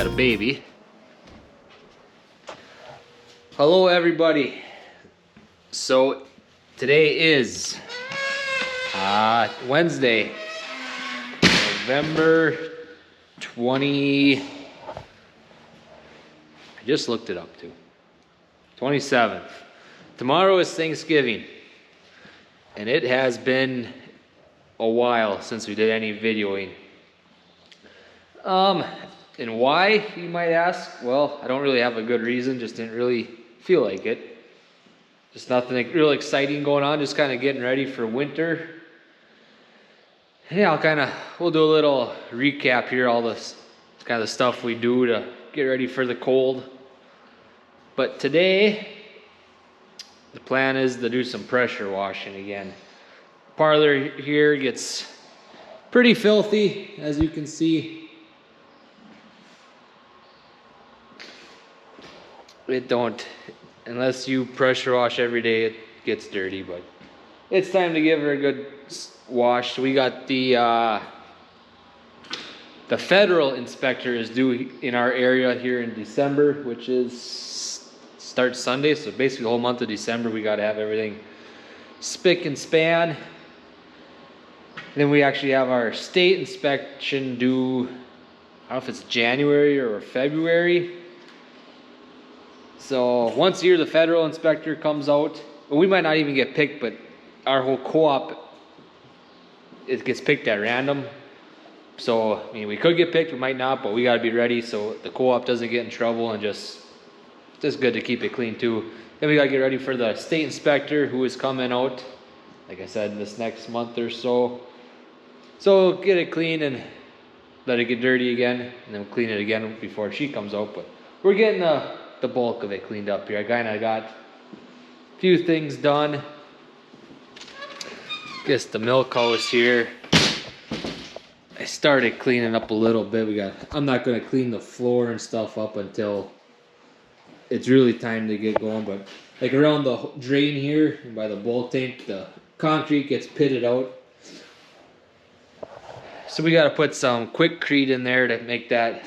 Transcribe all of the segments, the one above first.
had a baby. Hello everybody. So today is Wednesday, November 20. I just looked it up too. 27th. Tomorrow is Thanksgiving, and it has been a while since we did any videoing. And why, you might ask? Well, I don't really have a good reason, just didn't really feel like it. Just nothing real exciting going on, just kind of getting ready for winter. Yeah, we'll do a little recap here, all this kind of stuff we do to get ready for the cold. But today, the plan is to do some pressure washing again. Parlor here gets pretty filthy, as you can see. It don't, unless you pressure wash every day, it gets dirty, but it's time to give her a good wash. So we got the federal inspector is due in our area here in December, which starts Sunday. So basically the whole month of December, we got to have everything spick and span. Then we actually have our state inspection due, I don't know if it's January or February. So once a year the federal inspector comes out. Well, we might not even get picked, but our whole co-op, it gets picked at random. So I mean, we could get picked, we might not, but we got to be ready so the co-op doesn't get in trouble, and just good to keep it clean too. Then we got to get ready for the state inspector who is coming out, like I said, this next month or so. So get it clean and let it get dirty again, and then we'll clean it again before she comes out. But we're getting the bulk of it cleaned up here. I kind of got a few things done. Guess the milk house here, I started cleaning up a little bit. I'm not going to clean the floor and stuff up until it's really time to get going, but like around the drain here and by the bulk tank, the concrete gets pitted out. So we got to put some Quickcrete in there to make that,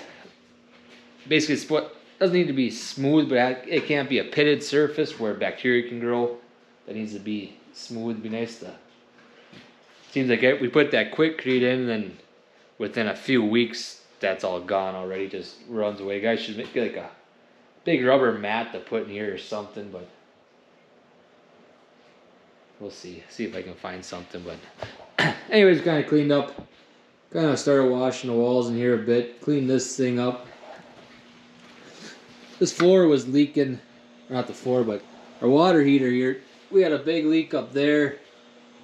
basically it's what doesn't need to be smooth, but it can't be a pitted surface where bacteria can grow. That needs to be smooth. Be nice to. Seems like we put that Quickcrete in, and then within a few weeks, that's all gone already. Just runs away. Guys should make like a big rubber mat to put in here or something, but we'll see. See if I can find something. But anyways, kind of cleaned up. Kind of started washing the walls in here a bit. Cleaned this thing up. This floor was leaking, not the floor, but our water heater here. We had a big leak up there.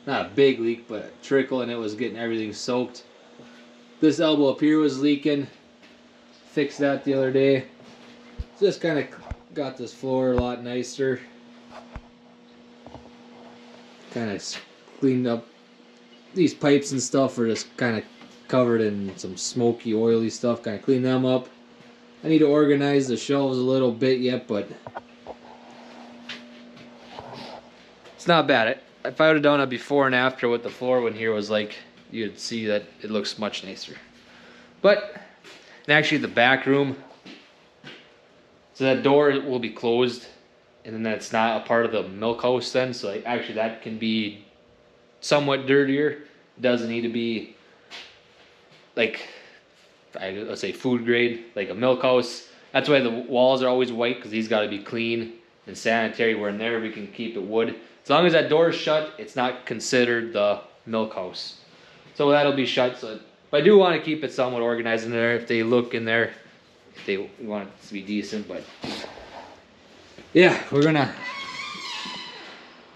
Not a big leak, but a trickle, and it was getting everything soaked. This elbow up here was leaking. Fixed that the other day. Just kind of got this floor a lot nicer. Kind of cleaned up. These pipes and stuff are just kind of covered in some smoky, oily stuff. Kind of cleaned them up. I need to organize the shelves a little bit yet, but it's not bad. If I would have done a before and after what the floor in here was like, you'd see that it looks much nicer. But, and actually the back room, so that door will be closed, and then that's not a part of the milk house then, so like, actually that can be somewhat dirtier. It doesn't need to be like, let's say food grade, like a milk house. That's why the walls are always white, because these got to be clean and sanitary. Where in there we can keep it wood. As long as that door is shut, it's not considered the milk house. So that'll be shut. So, but I do want to keep it somewhat organized in there. If they look in there, if they want it to be decent. But yeah, we're gonna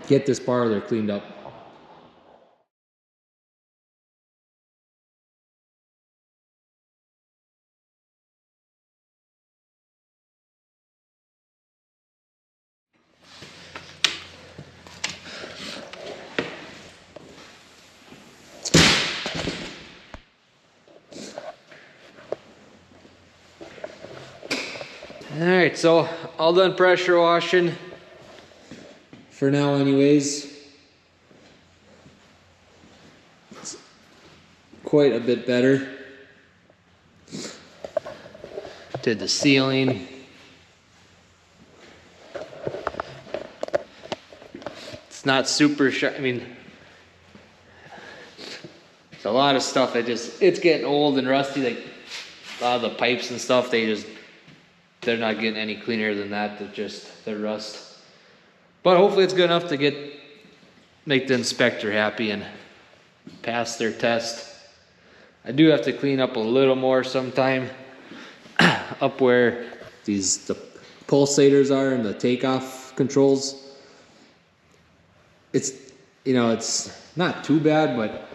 get this parlor cleaned up. Alright, so all done pressure washing for now anyways. It's quite a bit better. Did the ceiling. It's not super sharp. I mean, it's a lot of stuff that it's getting old and rusty. Like a lot of the pipes and stuff, they're not getting any cleaner than that. They're rust. But hopefully it's good enough to make the inspector happy and pass their test. I do have to clean up a little more sometime up where the pulsators are and the takeoff controls. It's not too bad, but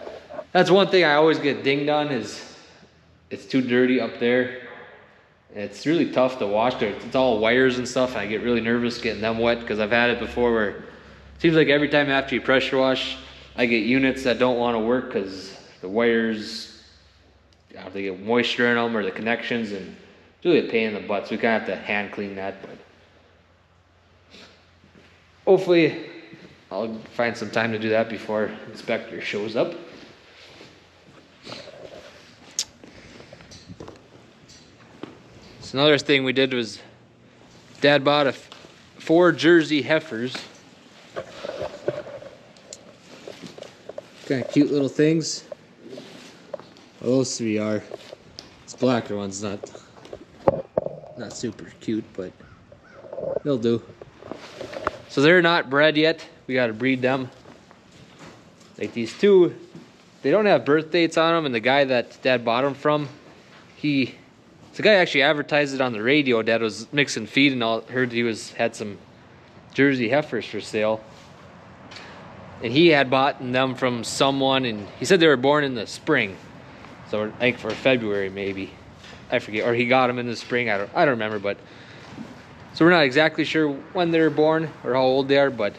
that's one thing I always get dinged on is it's too dirty up there. It's really tough to wash there. It's all wires and stuff, and I get really nervous getting them wet because I've had it before where it seems like every time after you pressure wash, I get units that don't want to work because the wires, they get moisture in them or the connections, and it's really a pain in the butt. So we kind of have to hand clean that, but hopefully I'll find some time to do that before the inspector shows up. So another thing we did was Dad bought 4 Jersey heifers. Kind of cute little things. Well, those 3 are. This blacker one's not super cute, but they'll do. So they're not bred yet. We got to breed them. Like these 2, they don't have birth dates on them, and the guy that Dad bought them from, the guy actually advertised it on the radio. Dad was mixing feed and all. Heard he had some Jersey heifers for sale, and he had bought them from someone, and he said they were born in the spring. So I think for February maybe, I forget, or he got them in the spring. I don't remember, but so we're not exactly sure when they were born or how old they are, but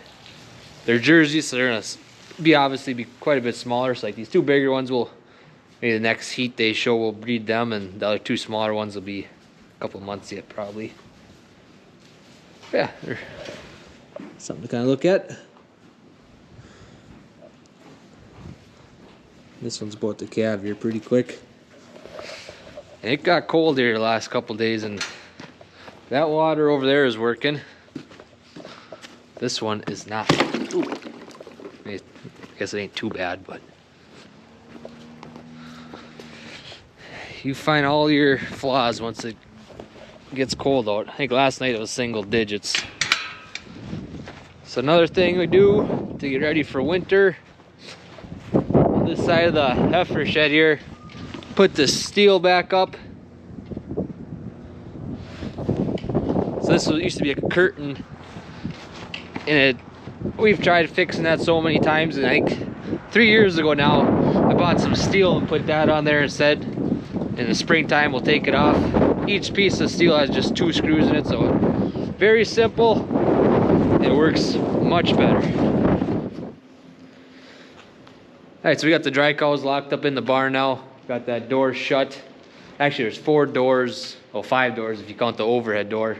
they're Jerseys, so they're gonna obviously be quite a bit smaller. So like these 2 bigger ones maybe the next heat they show will breed them, and the other 2 smaller ones will be a couple months yet probably. Yeah, they're something to kind of look at. This one's about to calve here pretty quick. And it got cold here the last couple days, and that water over there is working. This one is not. Ooh. I guess it ain't too bad, but you find all your flaws once it gets cold out. I think last night it was single digits. So another thing we do to get ready for winter, on this side of the heifer shed here, put the steel back up. So this used to be a curtain, and we've tried fixing that so many times, and I think 3 years ago now I bought some steel and put that on there instead. In the springtime we'll take it off. Each piece of steel has just 2 screws in it, so very simple. It works much better. Alright, so we got the dry cows locked up in the barn now. Got that door shut. Actually, there's 4 doors, 5 doors if you count the overhead door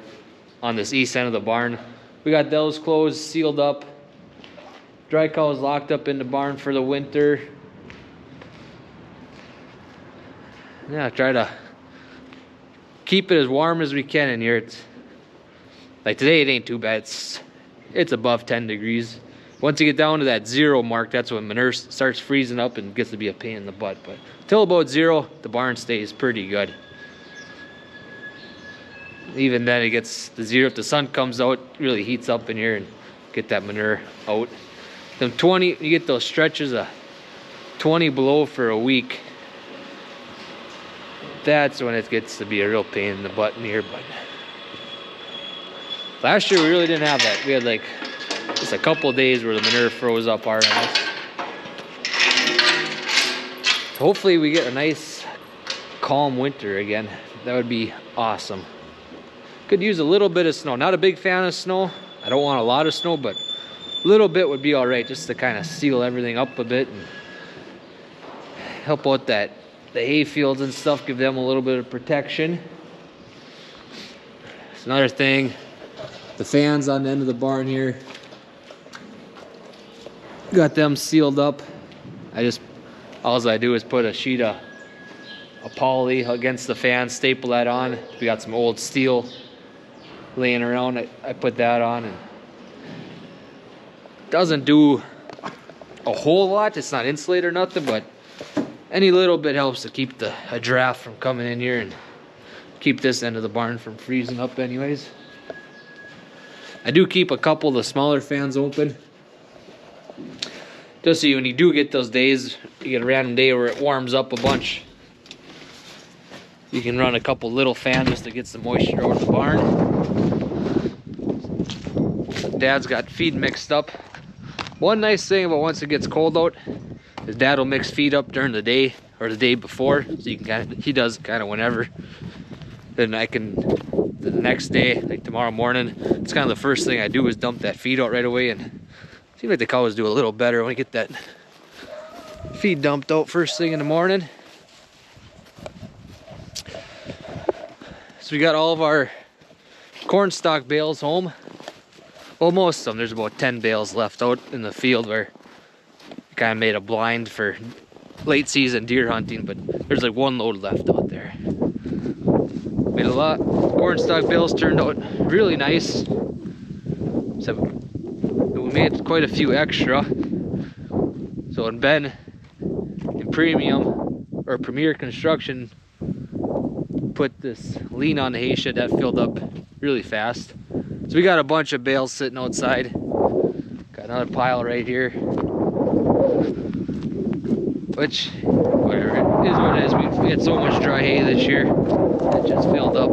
on this east end of the barn. We got those closed, sealed up. Dry cows locked up in the barn for the winter. Yeah, try to keep it as warm as we can in here. It's like today, it ain't too bad. It's above 10 degrees. Once you get down to that 0 mark, that's when manure starts freezing up and gets to be a pain in the butt. But till about 0, the barn stays pretty good. Even then, it gets to 0. If the sun comes out, it really heats up in here and get that manure out. Then 20, you get those stretches of 20 below for a week. That's when it gets to be a real pain in the butt in here. But last year we really didn't have that. We had like just a couple of days where the manure froze up hard on us. So hopefully we get a nice calm winter again. That would be awesome. Could use a little bit of snow. Not a big fan of snow. I don't want a lot of snow, but a little bit would be all right, just to kind of seal everything up a bit and help out the hay fields and stuff, give them a little bit of protection. It's another thing, the fans on the end of the barn here, got them sealed up. All I do is put a sheet of a poly against the fan, staple that on. We got some old steel laying around. I put that on, and doesn't do a whole lot. It's not insulated or nothing, but any little bit helps to keep a draft from coming in here and keep this end of the barn from freezing up anyways. I do keep a couple of the smaller fans open, just so when you do get those days, you get a random day where it warms up a bunch, you can run a couple little fans just to get some moisture out of the barn. Dad's got feed mixed up. One nice thing about once it gets cold out is Dad will mix feed up during the day or the day before, so you can he does kind of whenever. Then I can, the next day, like tomorrow morning, it's kind of the first thing I do is dump that feed out right away, and it seems like the cows do a little better when we get that feed dumped out first thing in the morning. So we got all of our corn stalk bales home. Well, most of them. There's about 10 bales left out in the field where we kind of made a blind for late season deer hunting, but there's like one load left out there. Made a lot. Corn stalk bales turned out really nice. So we made quite a few extra. So when Ben in Premium or Premier Construction put this lean on the hay shed, that filled up really fast. So we got a bunch of bales sitting outside. Got another pile right here. Which, whatever, it is what it is. We had so much dry hay this year, it just filled up.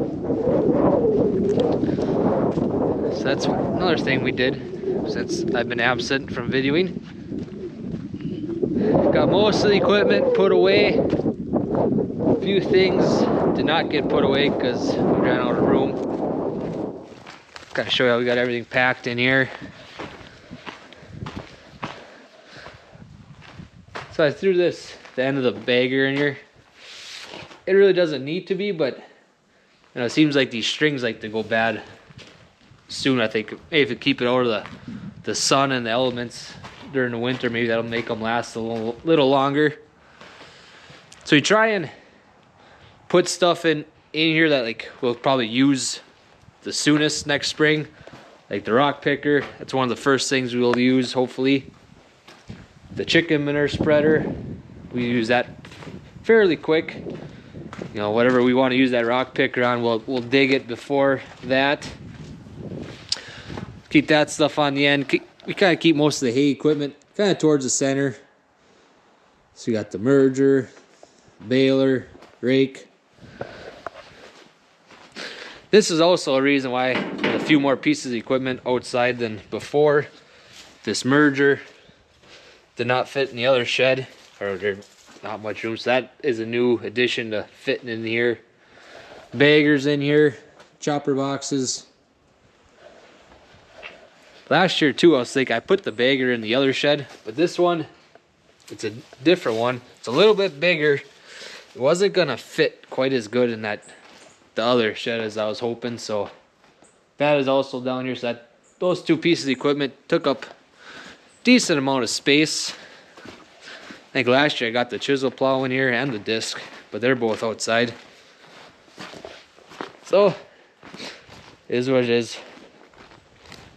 So that's another thing we did since I've been absent from videoing. Got most of the equipment put away. A few things did not get put away because we ran out of room. Gotta show you how we got everything packed in here. So I threw the end of the bagger in here. It really doesn't need to be, but it seems like these strings like to go bad soon. I think maybe if you keep it out of the sun and the elements during the winter, maybe that'll make them last a little longer. So you try and put stuff in here that like we'll probably use the soonest next spring, like the rock picker. That's one of the first things we will use, hopefully. The chicken manure spreader, we use that fairly quick. You know, whatever we want to use that rock picker on, we'll dig it before that. Keep that stuff on the end. We kind of keep most of the hay equipment kind of towards the center. So you got the merger, baler, rake. This is also a reason why there's a few more pieces of equipment outside than before. This merger did not fit in the other shed, or there's not much room, so that is a new addition to fitting in here. Baggers in here, chopper boxes. Last year too, I was thinking I put the bagger in the other shed, but this one, it's a different one. It's a little bit bigger. It wasn't gonna fit quite as good in the other shed as I was hoping, so that is also down here. So those two pieces of equipment took up decent amount of space. I think last year I got the chisel plow in here and the disc, but they're both outside. So, it is what it is.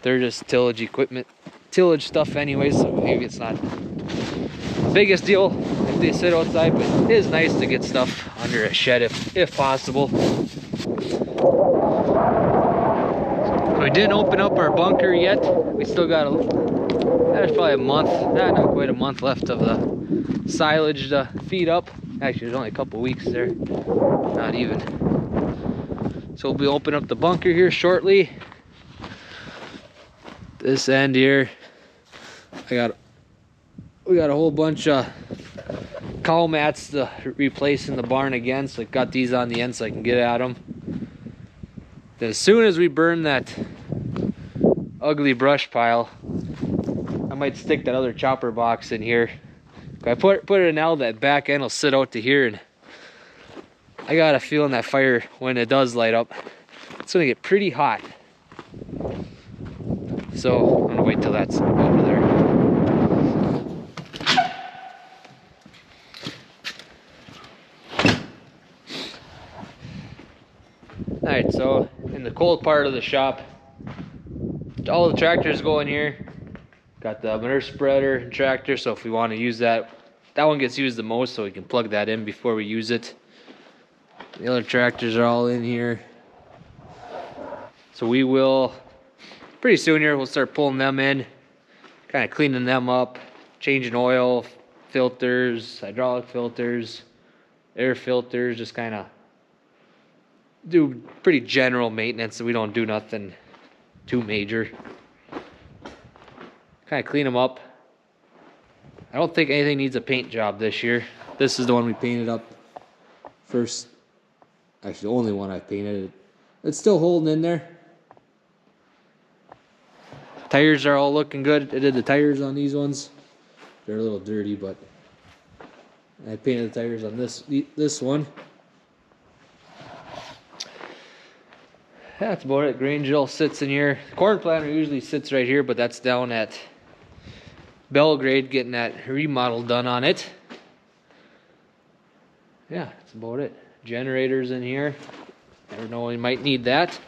They're just tillage equipment, tillage stuff anyways, so maybe it's not the biggest deal if they sit outside, but it is nice to get stuff under a shed if possible. So we didn't open up our bunker yet. We still got there's probably a month, not quite a month left of the silage to feed up. Actually, there's only a couple weeks there, not even. So we'll be opening up the bunker here shortly. This end here, we got a whole bunch of cow mats to replace in the barn again, so I got these on the end so I can get at them. Then as soon as we burn that ugly brush pile, I might stick that other chopper box in here. If I put it in now, that back end will sit out to here, and I got a feeling that fire, when it does light up, it's gonna get pretty hot. So I'm gonna wait till that's over there. Alright, so in the cold part of the shop, all the tractors go in here. Got the manure spreader and tractor, so if we want to use that, that one gets used the most, so we can plug that in before we use it. The other tractors are all in here. So we will, pretty soon here, we'll start pulling them in, kind of cleaning them up, changing oil, filters, hydraulic filters, air filters, just kind of do pretty general maintenance, so we don't do nothing too major. Kind of clean them up. I don't think anything needs a paint job this year. This is the one we painted up first. Actually, the only one I painted. It's still holding in there. Tires are all looking good. I did the tires on these ones. They're a little dirty, but I painted the tires on this one. That's about it. Grain drill sits in here. Corn planter usually sits right here, but that's down at Belgrade getting that remodel done on it. Yeah, that's about it. Generators in here. Never know when you might need that.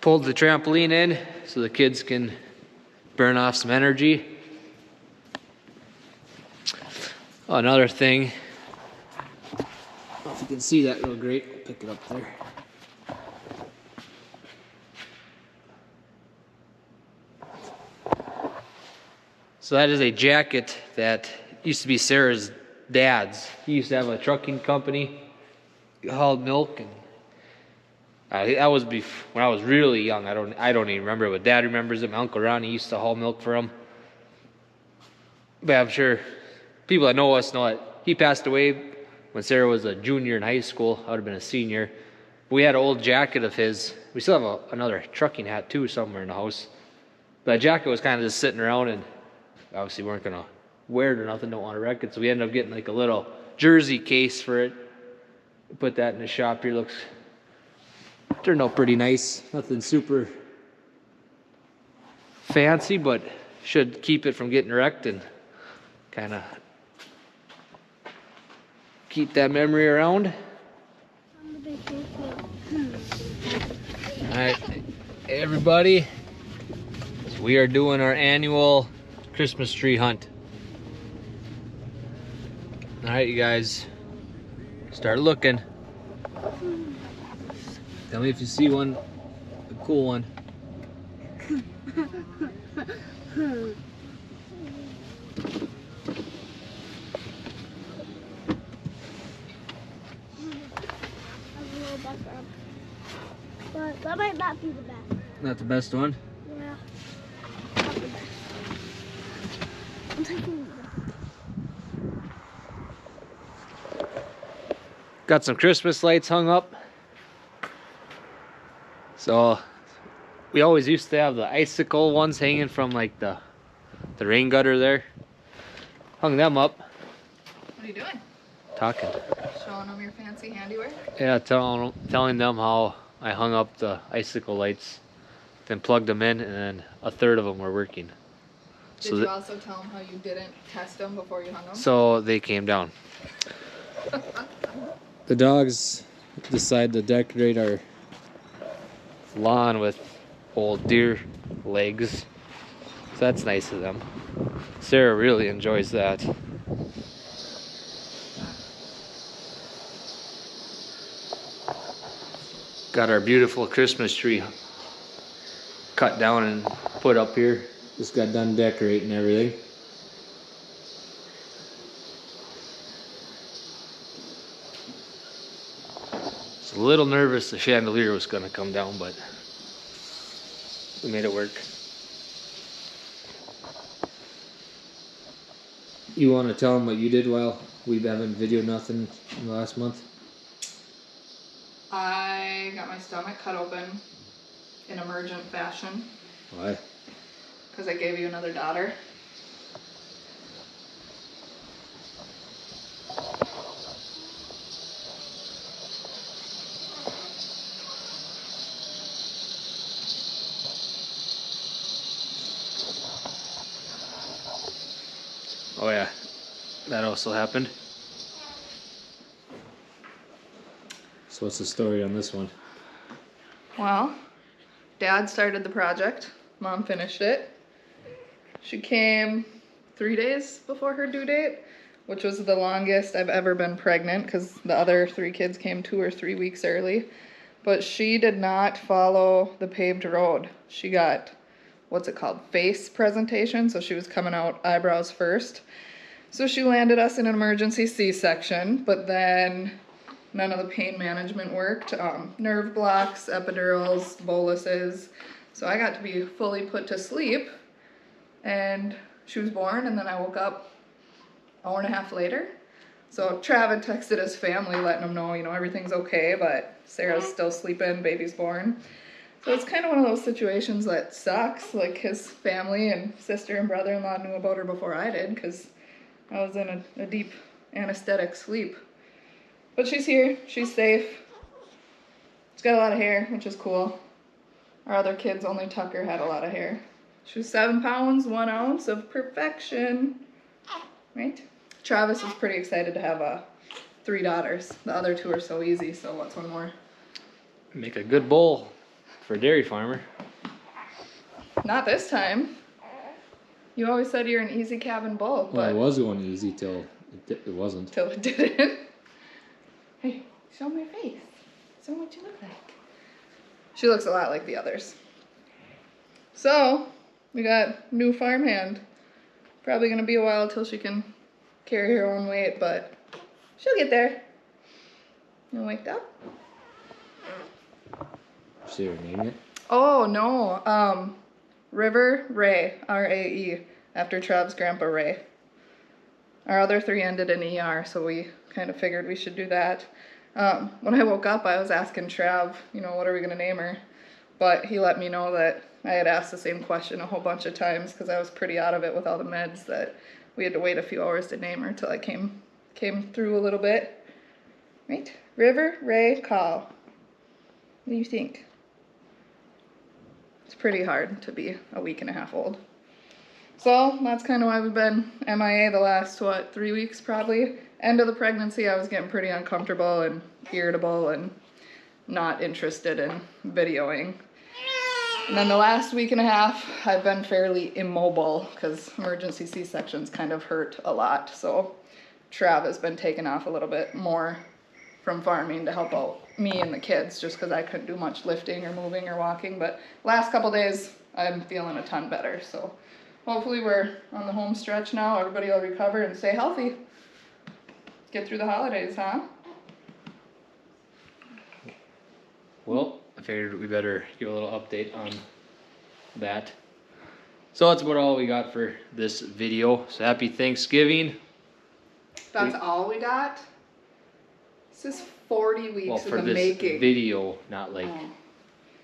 Pulled the trampoline in so the kids can burn off some energy. Oh, another thing. I don't know if you can see that real great. I'll pick it up there. So that is a jacket that used to be Sarah's dad's. He used to have a trucking company. He hauled milk, and that was when I was really young. I don't even remember, but Dad remembers it. My Uncle Ronnie used to haul milk for him. But I'm sure people that know us know that he passed away when Sarah was a junior in high school. I would have been a senior. We had an old jacket of his. We still have another trucking hat too somewhere in the house. But that jacket was kind of just sitting around, and obviously we weren't gonna wear it or nothing. Don't want to wreck it, so we ended up getting like a little jersey case for it. Put that in the shop here. Turned out pretty nice. Nothing super fancy, but should keep it from getting wrecked and kind of keep that memory around. Alright, everybody, so we are doing our annual Christmas tree hunt. Alright, you guys, start looking. Tell me if you see one, a cool one. But that might not be the best. Not the best one? Yeah. Not the best. I'm taking Got some Christmas lights hung up. So we always used to have the icicle ones hanging from like the rain gutter there. Hung them up. What are you doing? Talking. Showing them your fancy handiwork? Yeah, telling them how I hung up the icicle lights, then plugged them in, and then a third of them were working. Did you also tell them how you didn't test them before you hung them? So they came down. The dogs decided to decorate our lawn with old deer legs. So that's nice of them. Sarah really enjoys that. Got our beautiful Christmas tree cut down and put up here. Just got done decorating everything. Was a little nervous the chandelier was going to come down, but we made it work. You want to tell them what you did while we haven't videoed nothing in the last month? I got my stomach cut open in emergent fashion. Why? Because I gave you another daughter. Oh yeah, that also happened. So what's the story on this one? Well, Dad started the project. Mom finished it. She came 3 days before her due date, which was the longest I've ever been pregnant because the other 3 kids came 2 or 3 weeks early. But she did not follow the paved road. She got, what's it called, face presentation. So she was coming out eyebrows first. So she landed us in an emergency C-section, but then none of the pain management worked. Nerve blocks, epidurals, boluses. So I got to be fully put to sleep, and she was born, and then I woke up an hour and a half later. So Trav had texted his family letting them know, everything's okay, but Sarah's still sleeping, baby's born. So it's kind of one of those situations that sucks. Like, his family and sister and brother-in-law knew about her before I did, because I was in a deep anesthetic sleep. But she's here, she's safe. She's got a lot of hair, which is cool. Our other kids, only Tucker had a lot of hair. She was 7 pounds, 1 ounce of perfection, right? Travis was pretty excited to have 3 daughters. The other 2 are so easy, so what's one more? Make a good bowl for a dairy farmer. Not this time. You always said you're an easy cabin bull, but... Well, it was going easy till it wasn't. Till it didn't. Hey, show my face. Show what you look like. She looks a lot like the others. So, we got new farmhand. Probably gonna be a while till she can carry her own weight, but she'll get there. You waked up? See her name yet? Oh, no. River Ray, R-A-E, after Trav's grandpa Ray. Our other 3 ended in ER, so we kind of figured we should do that. When I woke up, I was asking Trav, what are we going to name her? But he let me know that I had asked the same question a whole bunch of times because I was pretty out of it with all the meds, that we had to wait a few hours to name her till I came through a little bit. Right? River Ray Call. What do you think? It's pretty hard to be a week and a half old. So that's kind of why we've been MIA the last, 3 weeks probably. End of the pregnancy, I was getting pretty uncomfortable and irritable and not interested in videoing. And then the last week and a half, I've been fairly immobile because emergency C-sections kind of hurt a lot. So Trav has been taken off a little bit more from farming to help out me and the kids, just because I couldn't do much lifting or moving or walking. But last couple days, I'm feeling a ton better. So hopefully we're on the home stretch now. Everybody will recover and stay healthy. Get through the holidays, huh? Well, I figured we better give a little update on that. So that's about all we got for this video. So happy Thanksgiving. That's all we got? This is 40 weeks in the making. Video, not like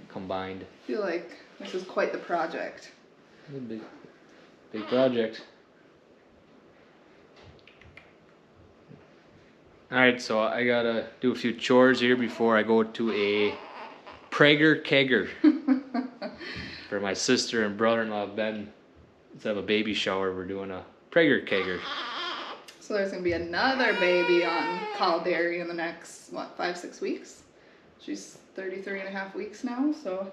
combined. I feel like this is quite the project. Big project. Alright, so I gotta do a few chores here before I go to a Prager kegger for my sister and brother-in-law Ben. Let's have a baby shower. We're doing a Prager kegger. So there's gonna be another baby on Call Dairy in the next, 5-6 weeks? She's 33 and a half weeks now, so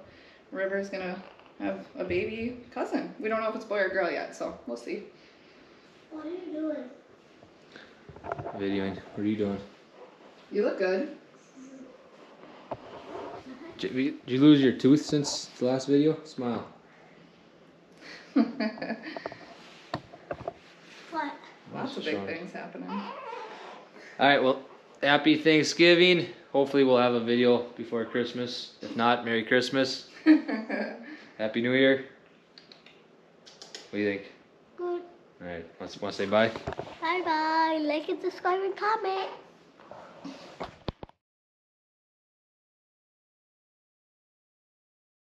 River's gonna have a baby cousin. We don't know if it's boy or girl yet, so we'll see. What are you doing? Videoing. What are you doing? You look good. Did you lose your tooth since the last video? Smile. What? Lots of big things happening. Alright, well, happy Thanksgiving. Hopefully we'll have a video before Christmas. If not, Merry Christmas. Happy New Year. What do you think? Good. Alright, want to say bye? Bye bye. Like and subscribe and comment.